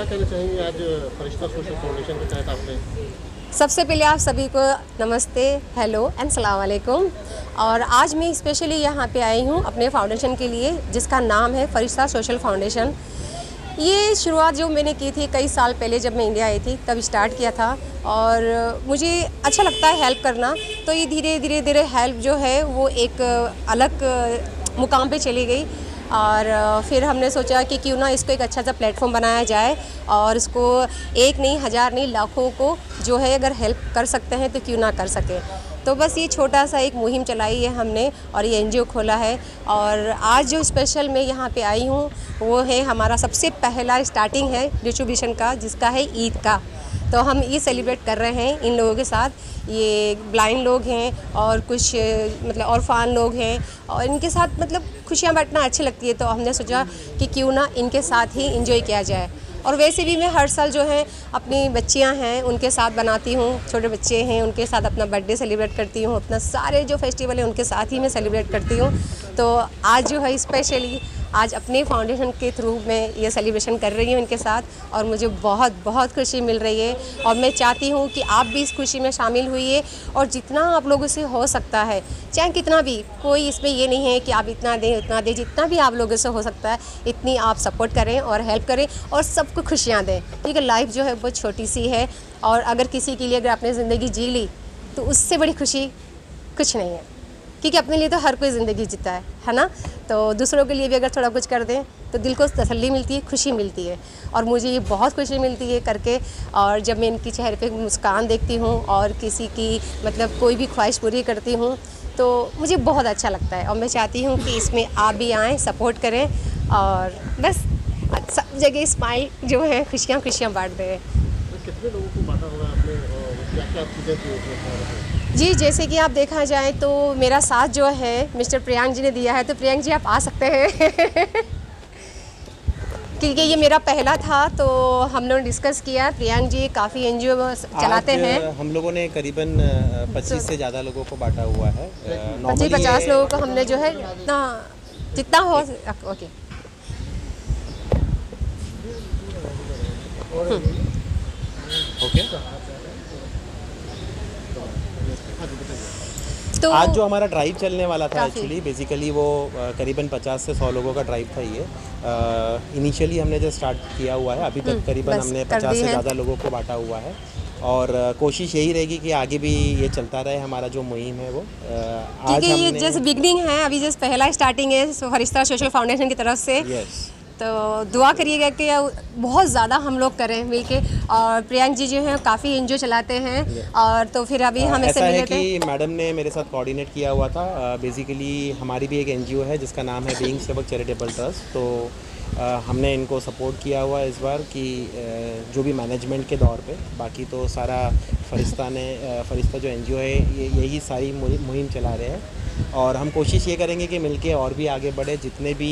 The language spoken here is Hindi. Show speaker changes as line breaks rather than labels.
क्या कहना चाहेंगे आज फरिश्ता सोशल फाउंडेशन के तहत आपने?
सबसे पहले आप सभी को नमस्ते, हेलो एंड सलाम वालेकुम। और आज मैं स्पेशली यहाँ पे आई हूँ अपने फाउंडेशन के लिए, जिसका नाम है फरिश्ता सोशल फाउंडेशन। ये शुरुआत जो मैंने की थी कई साल पहले, जब मैं इंडिया आई थी तब स्टार्ट किया था। और मुझे अच्छा लगता है हेल्प करना, तो ये धीरे धीरे धीरे हेल्प जो है वो एक अलग मुकाम पे चली गई। और फिर हमने सोचा कि क्यों ना इसको एक अच्छा सा प्लेटफॉर्म बनाया जाए, और इसको एक नहीं, हज़ार नहीं, लाखों को जो है अगर हेल्प कर सकते हैं तो क्यों ना कर सकें। तो बस ये छोटा सा एक मुहिम चलाई है हमने, और ये एनजीओ खोला है। और आज जो स्पेशल मैं यहाँ पे आई हूँ वो है हमारा सबसे पहला स्टार्टिंग है डिस्ट्रीब्यूशन का, जिसका है ईद का। तो हम ईद सेलिब्रेट कर रहे हैं इन लोगों के साथ। ये ब्लाइंड लोग हैं और कुछ मतलब ऑर्फान लोग हैं, और इनके साथ मतलब खुशियाँ बांटना अच्छी लगती है। तो हमने सोचा कि क्यों ना इनके साथ ही इंजॉय किया जाए। और वैसे भी मैं हर साल जो है अपनी बच्चियां हैं उनके साथ बनाती हूँ, छोटे बच्चे हैं उनके साथ अपना बर्थडे सेलिब्रेट करती हूँ, अपना सारे जो फेस्टिवल है उनके साथ ही मैं सेलिब्रेट करती हूँ। तो आज जो है स्पेशली आज अपने फाउंडेशन के थ्रू मैं ये सेलिब्रेशन कर रही हूँ इनके साथ, और मुझे बहुत बहुत खुशी मिल रही है। और मैं चाहती हूँ कि आप भी इस खुशी में शामिल हुइए, और जितना आप लोगों से हो सकता है, चाहे कितना भी, कोई इसमें ये नहीं है कि आप इतना दें उतना दें, जितना भी आप लोगों से हो सकता है इतनी आप सपोर्ट करें और हेल्प करें और सबको खुशियाँ दें। ठीक है, लाइफ जो है बहुत छोटी सी है, और अगर किसी के लिए अगर आपने ज़िंदगी जी ली तो उससे बड़ी खुशी कुछ नहीं है, क्योंकि अपने लिए तो हर कोई ज़िंदगी जीता है ना। तो दूसरों के लिए भी अगर थोड़ा कुछ कर दें तो दिल को तसल्ली मिलती है, खुशी मिलती है। और मुझे ये बहुत खुशी मिलती है करके। और जब मैं इनकी चेहरे पे मुस्कान देखती हूँ और किसी की मतलब कोई भी ख्वाहिश पूरी करती हूँ तो मुझे बहुत अच्छा लगता है। और मैं चाहती हूँ कि इसमें आप भी आएँ, सपोर्ट करें, और बस सब जगह स्माइल जो है, खुशियाँ खुशियाँ बांट दें।
कितने लोगों को बांटा होगा आपने और क्या-क्या चीज़ें थी उसमें?
जी, जैसे कि आप देखा जाए तो मेरा साथ जो है मिस्टर प्रियांक जी ने दिया है। तो प्रियांक जी आप आ सकते हैं क्योंकि ये मेरा पहला था, तो हम लोगों ने डिस्कस किया। प्रियांक जी काफ़ी एनजीओ चलाते हैं।
हम लोगों ने करीबन 25 से ज़्यादा लोगों को बांटा हुआ है।
50 लोगों को हमने जो है जितना हो ओके।
ओके।
तो
आज जो हमारा ड्राइव चलने वाला था,
काफ़ी।
एक्चुअली बेसिकली वो करीबन 50 से 100 लोगों का ड्राइव था ये। इनिशियली हमने जो स्टार्ट किया हुआ है, अभी तक करीबन
बस
हमने
कर
50
दी
से
है।
ज़्यादा लोगों को बांटा हुआ है। और कोशिश यही रहेगी कि आगे भी ये चलता रहे, हमारा जो मुहिम है वो। आज
क्योंकि ये
हमने
जैसे बिगनिंग है, अभी जैसे पहला स्टार्टिंग है फरिश्ता सोशल फाउंडेशन की तरफ से।
यस।
तो दुआ करिएगा कि बहुत ज़्यादा हम लोग करें मिलके। और प्रियांक जी जो हैं काफ़ी एनजीओ चलाते हैं, और तो फिर अभी हम इससे
ऐसा है
मिले थे।
कि मैडम ने मेरे साथ कोऑर्डिनेट किया हुआ था। बेसिकली हमारी भी एक एनजीओ है जिसका नाम है बीइंग सेवक चैरिटेबल ट्रस्ट। तो हमने इनको सपोर्ट किया हुआ है इस बार कि जो भी मैनेजमेंट के दौर पे, बाकी तो सारा फरिश्ता जो एनजीओ है ये यही सारी मुहिम चला रहे हैं। और हम कोशिश ये करेंगे कि मिलके और भी आगे बढ़े, जितने भी